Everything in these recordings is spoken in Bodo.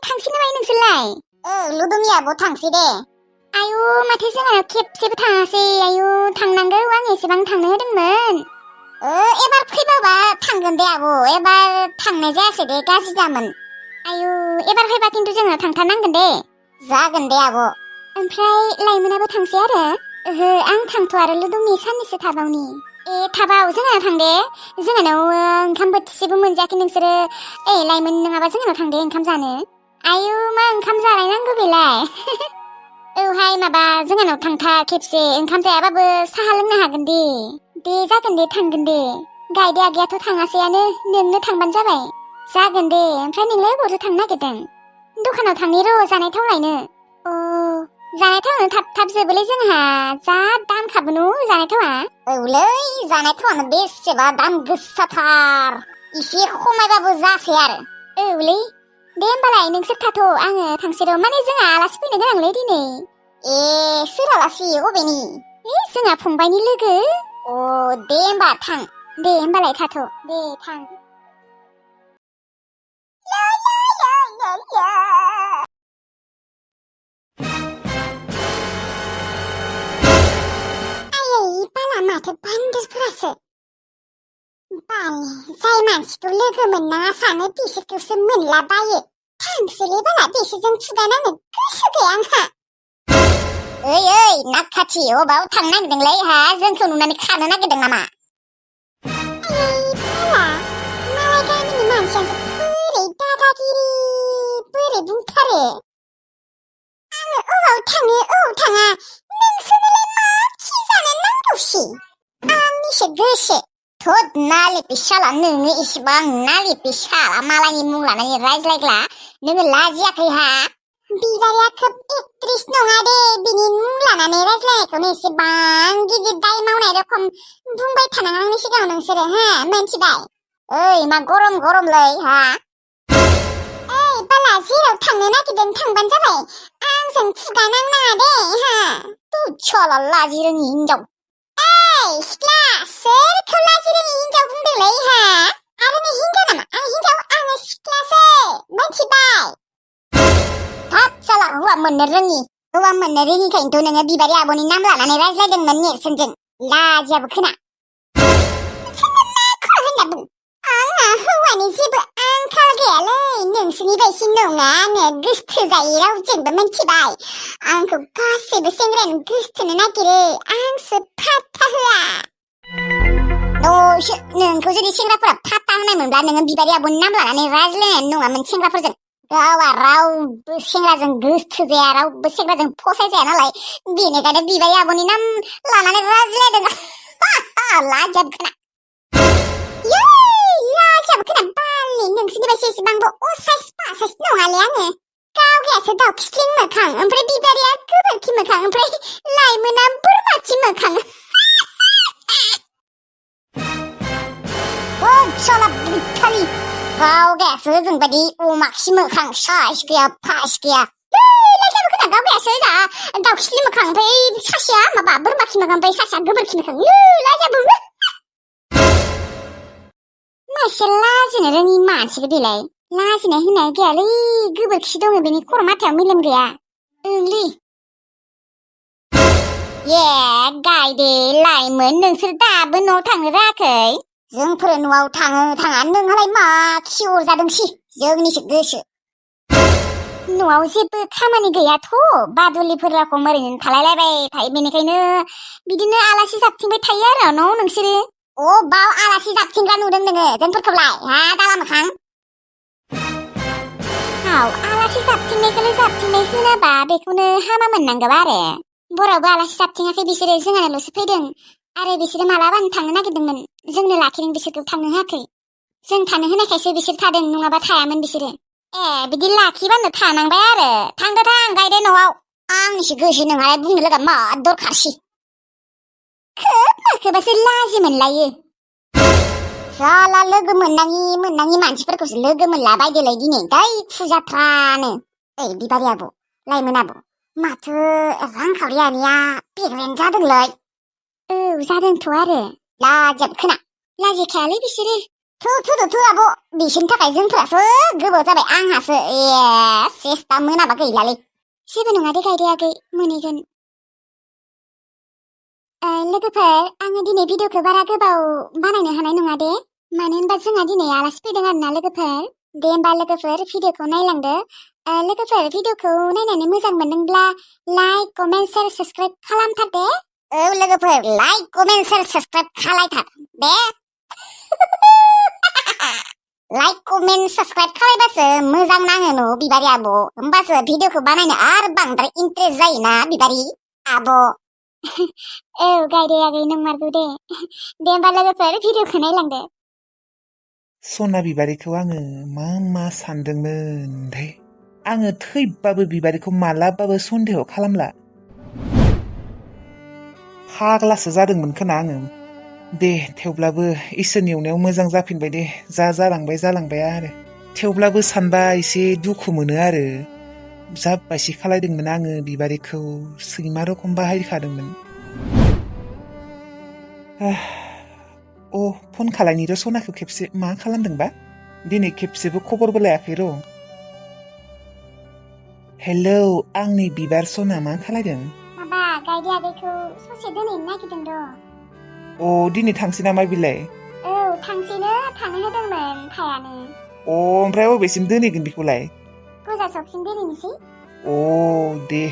थांसै नामा नोंसोरलाय? लुदुमि आब' थांसै दे। आयु माथो जोंहा खेबसेबो थाङासै। आयु थांनांगौ, आं एसेबां थांनो होदोंमोन। एबार फैबाबा थांगोन दे आब', एबार थांनाय जायासै दे, गाज्रि जामोन। आयु एबार फैबा खिन्थु जोङो थांथारनांगोन दे। जागोन दे आब'। ओमफ्राय लाइमोनाबो थांसै आरो? ओहो आं थांथ' आरो लुदुमि साननैसो थाबावनि। थाबाव जोंहानाव थां दे। जोंहानाव ओंखाम बोथिसेबो मोनजायाखै नोंसोरो। लाइमोन नङाबा जोंहानाव थां दे ओंखाम जानो। आयु मा ओंखाम जालायनांगौ बेलाय? औहाय माबा जोंहानाव थांथार खेबसे, ओंखाम जायाबाबो साहा लोंनो हागोन दे। दे जागोन दे थांगोन दे। गायदे आगैयाथ' थाङासैयानो, नोंनो थांबानो जाबाय। जागोन दे। ओमफ्राय नोंलाय बबावथो थांनो नागिरदों? दखानाव थांनि र' जानाय थाव लायनो। जानाय थावनो थाब थाब जोबोलै जोंहा, जा दामखाबो न' जानाय थावा। औलै जानाय थावानो बेसेबा दाम गोसाथार, एसे खमायबाबो जासै आरो। औलै दे होमबालाय नोंसोर थाथ', आङो थांसै र', माने जोंहा आलासि फैनो गोनांलै दिनै। सोर आलासि अबेनि? जोंहा फंबायनि लोगो। दे होमबा थां। दे होमबालाय थाथ', दे थां। बाला माथो बान्दरफोरासो। जाय मानसिखौ लोगो मोननाङा सानो बिसोरखौसो मोनलाबायो। थांसैलै बाला बिसोरजों खुगा नांनो गोसो गैया आंहा। ओइ नागखाथि, अबाव थांनो नागिरदोंलै हा? जोंखौ नुनानै खानो नागिरदों नामा? बाला मालाय गामिनि मानसियासो बोरै दादागिरि, बोरै बुंथारो। आङो अबाव थाङो अबाव थाङा, नोंसोरनोलाय मा खि जानो नांगौसि? आंनिसो गोसो। थोद नालिपि साला, नोङो इसिबां नालिपि साला, मालायनि मुं लानानै रायज्लायग्रा। नोङो लाजियाखै हा? बिबारिया खोब एक्ट्रिस नङा दे, बिनि मुं लानानै रायज्लायनायखौनो एसेबां गिदिर दाय मावनाय रखम बुंबाय थानाङा आंनि सिगाङाव नोंसोरो, हा मोनथिबाय? मा गरम गरमलै हा? बाला जेराव थांनो नागिरदों थांबानो जाबाय, आंजों खुगा नांनाङा दे हा। साला लाजि रोङि हिनजाव। सिख्ला, सोरखौ लाजि रोङि हिनजाव बुंदोंलै हा? आरो नों हिनजाव नामा? आं हिनजाव, आङो सिख्लासो, मोनथिबाय? हाब साला हौवा मोननो रोङिखायनोथ' नोङो बिबारि आब'नि नाम लानानै रायज्लायदोंमोन नेरसोनजों, लाजियाबो खोना। आंहा हौवानि जेबो आंखाल गैयालै, नोंसोरनि बायदि नङा आङो, गोसथोजायै रावजोंबो, मोनथिबाय? आंखौ गासैबो सेंग्रायानो गोसथोनो नागिरो, आंसो फात्ता होआ। नोंखौ जुदि सेंग्राफोरा फात्ता होनायमोनब्ला नोङो बिबारि आब'नि नाम लानानै रायज्लायनाय नङामोन सेंग्राफोरजों। गावा रावबो सेंग्राजों गोसथोजाया, रावबो सेंग्राजों फसायजाया नालाय, बेनिखायनो बिबारि आब'नि नाम लानानै रायज्लायदों। लाजियाबो खोना। लाजियाबो खोना बालनि, नोंसोरनि बायदि एसेबांबो असाइस फासाइस नङालै आङो। गावगायासो दाउ खिस्लिं मोखां, ओमफ्राय बिबारिया गोबोरखि मोखां, ओमफ्राय लाइमोना बोरमा खि मोखां। साला बुथालि, गावगायासो जोंबायदि अमा खि मोखां, साइस गैया फाइस गैया। लाजियाबो खोना, गावगायासो जा दाउ खिस्लिं मोखां, ओमफ्राय सासेया माबा बोरमा खि मोखां, ओमफ्राय सासेया गोबोरखि मोखां। लाजियाबो। मासे लाजिनो रोङि मानसिबो बेलाय, लाजिनाय होननाय गैयालै, गोबोरखि दङ बेनि खर' माथायाव मेलेम गैया। ओंलै गायदे लाइमोन, नोंसोर दाबो न'आव थांनो रोङाखै? जोंफोर न'आव थाङा, नोंहालाय मा खि अरजादोंसि, जोंनिसो गोसो। न'आव जेबो खामानि गैयाथ', बादुलिफोर रखम ओरैनो थालायलायबाय थायो, बेनिखायनो बिदिनो आलासि जाबथिंबाय थायो आरो न' नोंसोरो। बाव आलासि जाबथिंग्रा नुदों नोङो जोंफोरखौलाय, हा दाला मोखां? आलासि जाबथिंनायखौल' जाबथिंनाय होनाबा बेखौनो हामा मोननांगौ आरो। बरावबो आलासि जाबथिङाखै बिसोरो, जोंहानावल'सो फैदों। आरो बिसोरो मालाबानो थांनो नागिरदोंमोन, जोंनो लाखिदों, बिसोरखौ थांनो होआखै। जों थानो होनायखायसो बिसोर थादों, नङाबा थायामोन बिसोरो। बिदि लाखिबानो थानांबाय आरो। थांदो थां, गायदे न'आव। आंनिसो गोसो, नोंहालाय बुंनो लागा मा दरखारसि? खोब माखोबासो लाजि मोनलायो। साला लोगो मोननाङि मानसिफोरखौसो लोगो मोनला बायदोलै दिनै, दै फुजाथ्रानो। बिबारि आब', लाइमोन आब', माथो रांखावरि आनिया पेमेन्ट जादोंलै? जादोंथ' आरो। लाजियाबो खोना। लाजिखायालै बिसोरो, थु आब' बिसोरनि थाखाय जोंफोरासो गोबाव जाबाय आंहासो सेस्ता मोनाबा गैलालै जेबो नङा दे गायदे आगै मोनहैगोन लोगोफोर आङो दिनै भिडिअखौ बारा गोबाव बानायनो हानाय नङा दे मानो होनबा जोंहा दिनै आलासि फैदों आरोना लोगोफोर दे होमबा लोगोफोर भिडिअखौ नायलांदो लोगोफोर भिडिअखौ नायनानै मोजां मोनदोंब्ला लाइक कमेन्ट शेयार साबस्क्राइब खालामथार दे औ लोगोफोर लाइक कमेन्ट शेयार साबस्क्राइब खालायथार दे लाइक कमेन्ट साबस्क्राइब खालायबासो मोजां नाङो न' बिबारि आब' होमबासो भिडिअखौ बानायनो आरो बांद्राय इन्ट्रेस्ट जायोना बिबारि आब' औ गायदे आगै नंमारगौ दे होमबा लोगोफोर भिडिअखौ नायलांदो सना बिबारिखौ आङो मा सानदोंमोन दै आङो थैबाबो बिबारिखौ मालाबाबो सन्देह खालामला फाग्लासो जादोंमोन खोना आङो दे थेवब्लाबो इसोरनि अननायाव मोजां जाफिनबाय दे जालांबाय आरो थेवब्लाबो सानबा एसे दुखु मोनो आरो जाबायसि खालायदोंमोन आङो बिबारिखौ सैमा रखम बाहायखादोंमोन फन खालायनि र' सनाखौ खेबसे मा खालामदोंबा दिनै खेबसेबो खबरबो लायाखै र' हेलौ आंनि बिबार सना मा खालायदों माबा गायदे आगैखौ ससे दोनहैनो नागिरदों र' दिनै थांसै नामा बिलाय औ थांसैनो थांनो होदोंमोन थायानो ओमफ्राय अबेसिम दोनहैगोन बेखौलाय गोजा सकसिम दोनहैनोसै दे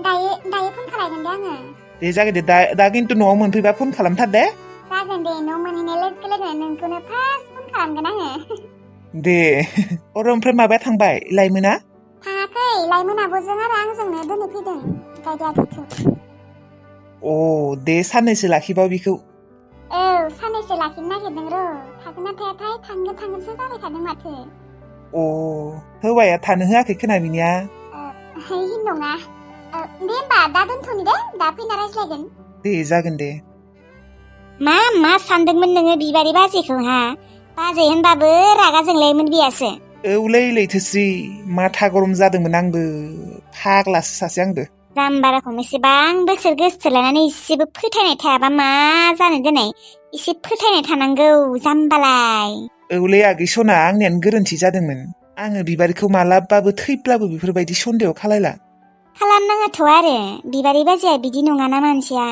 दायो फन खालायगोन दे आङो दे जागोन दे दा खिन्थु न'आव मोनफैबा फन खालामथार दे जागोन दे न' मोनहैनाय लोगो नोंखौनो फार्स्ट फन खालामगोन आङो दे ओमफ्राय माबाया थांबाय लाइमोना थाङाखै लाइमोन आब'जों आरो आंजोंनो दोनहैफैदों गायदे आगैखौ दे साननैसो लाखिबाव बेखौ औ साननैसो लाखिनो नागिरदों र' थागोन ना थायाथाय थांगोनसो जाबाय थादों माथो हौवाया थानो होआखै खोना बिनिया नङा दे होमबा दा दोनथ'नि दे दा फैना रायज्लायगोन दे जागोन दे मा सानदोंमोन नोङो बिबारि बाजैखौ हा बाजै होनबाबो रागा जोंलायोमोन बियासो औलै लैथोस्रि माथा गरम जादोंमोन आंबो फाग्लासो सासे आंबो जाम्बा रखम एसेबां बोसोर गोसोथोलायनानै एसेबो फोथायनाय थायाबा मा जानो दिनै एसे फोथायनाय थानांगौ जाम्बालाय औलै आगै सना आंनियानो गोरोन्थि जादोंमोन आङो बिबारिखौ मालाबाबो थैब्लाबो बेफोरबायदि सन्देह खालायला खालामनाङाथ' आरो बिबारि बाजैया बिदि नङाना मानसिया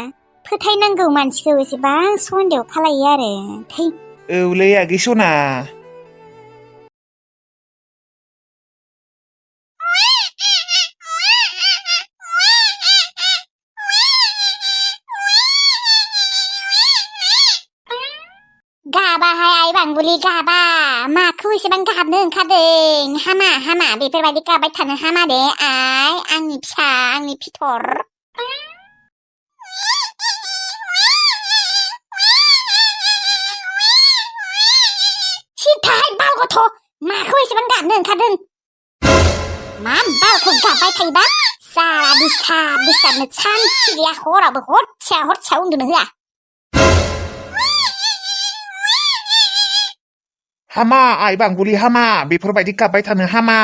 फोथायनांगौ मानसिखौ एसेबां सन्देह खालायो आरो थै औलै आगै सना गाबाहाय आइ बांबुलि गाबा माखौ एसेबां गाबनो ओंखारदों हामा बेफोरबायदि गाबाय थानो हामा दे आइ आंनि फिसा आंनि फिथर सिथाय बाल गथ' माखौ एसेबां गाबनो ओंखारदों मा बालखौ गाबबाय थायोबा सारा दिस्टार्बनो सान्थि गैया हरावबो हरसेया उन्दुनो होआ हामा आइ बांबुलि हामा बेफोरबायदि गाबबाय थानो हामा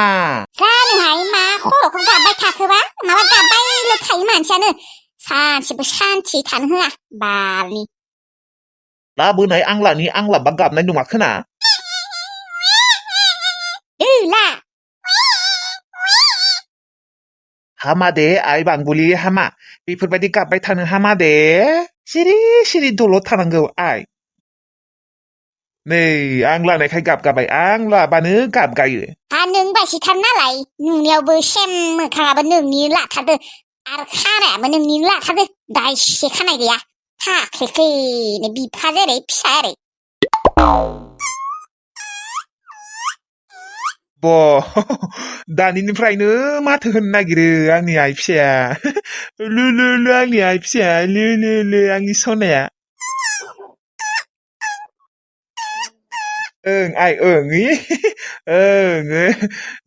जानोहाय मा खर'खौ गाबबाय थाखोबा माबा गाबबायल' थायो मानसियानो सानसेबो सान्थि थानो होआ बालनि लाबोनाय आंलाबा गाबनाय नङा खोना ला हामा दे आइ बांबुलि हामा बेफोरबायदि गाबबाय थानो हामा दे सिरि दलद थानांगौ आइ नै आं लानायखाय गाबगाबाय आं लाबानो गाबगायो नों बायसिथार नालाय नुनायावबो सेम मोखाङाबो नोंनि लाथारदो आरो खानायाबो नोंनि लाथारदो दा एसे खानाय गैया फाख्रिखैनो बिफा जेरै फिसा एरै दानिनिफ्रायनो माथो होनो नागिरो आंनि आइ फिसाया लु आंनि आइ फिसाया लु आंनि सनाया आइ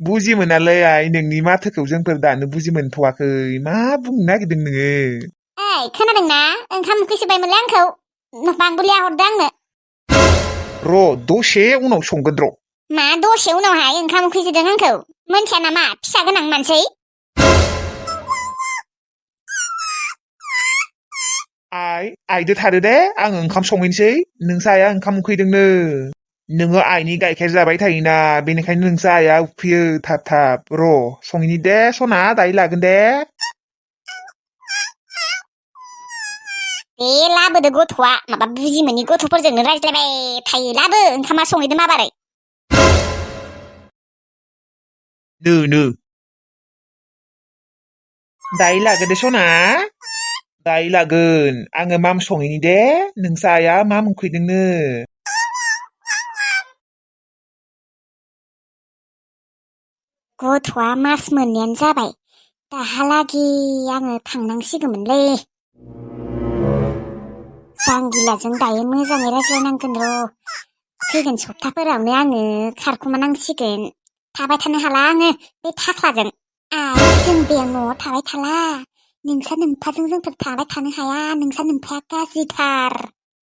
बुजि मोनालै आइ नोंनि माथोखौ जोंफोर दानो बुजि मोनथ'वाखै मा बुंनो नागिरदों नोङो खोनादोंना ओंखाम ओंख्रि सोबायमोनलै आंखौ बांबुलिया हरदो आंनो र' दसे उनाव संगोन र' मा दसे उनावहाय ओंखाम ओंख्रि सोदों आंखौ मोनथिया नामा फिसा गोनां मानसि आइदो थादो दे आं ओंखाम संहैनोसै नोंसा आइया ओंखाम उखैदोंनो नोङो आइनि गाइखेर जाबाय थायोना बेनिखायनो नोंसा आइया उखैयो थाब थाब र' संहैनि दे सना दायो लागोन दे दे लाबोदो गथ'आ माबा बुजि मोनि गथ'फोरजोंनो रायज्लायबाय थायो लाबो ओंखामा संहैदो माबारै नो दायो लागोन दे सना दायो लागोन आङो माम संहैनि दे नोंसा आइया माम उखैदोंनो गथ'आ मास मोननैयानो जाबाय दाहालागि आङो थांनांसिगौमोनलै जांगिलाजों दायो मोजाङै रायज्लायनांगोन र' फैगोन सप्ताफोरावनो आङो खारखुमानांसिगोन थाबाय थानो हाला आङो बे थाख्लाजों जों बेयाव न'आव थाबाय थाला नोंसा नोम्फाजों जोंफोर थाबाय थानो हाया नोंसा नोम्फाया गाज्रिथार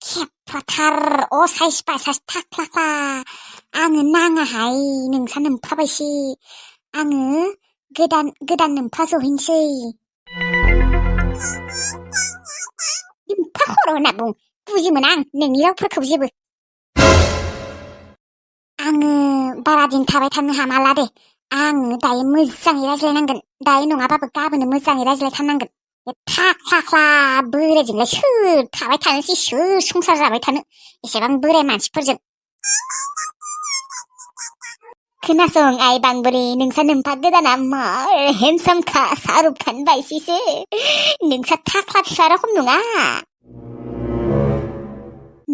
खेफ्राथार असाइस बायसाइस थाख्लाख्ला आङो नाङाहाय नोंसा नोम्फा बायसि आङो गोदान नोम्फा जहैनोसै नोम्फा खर' होनना बुं बुजि मोना आं नोंनि रावफोरखौ जेबो आङो बारा दिन थाबाय थानो हामाला दे आङो दायो मोजाङै रायज्लायनांगोन दायो नङाबाबो गाबोनो मोजाङै रायज्लायथारनांगोन बे थाख्लाख्ला बोरायजोंलाय सोर थाबाय थानोसै सोर संसार जाबाय थानो एसेबां बोराय मानसिफोरजों खोनासं आइ बांबुरि नोंसा नोम्फा गोदाना मार हेन्डसामखा शाहरुख खान बायसिसो नोंसा थाख्ला फिसा रखम नङा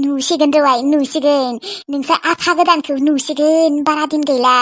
नुसिगोन र' आइ नुसिगोन नोंसा आफा गोदानखौ नुसिगोन बारा दिन गैला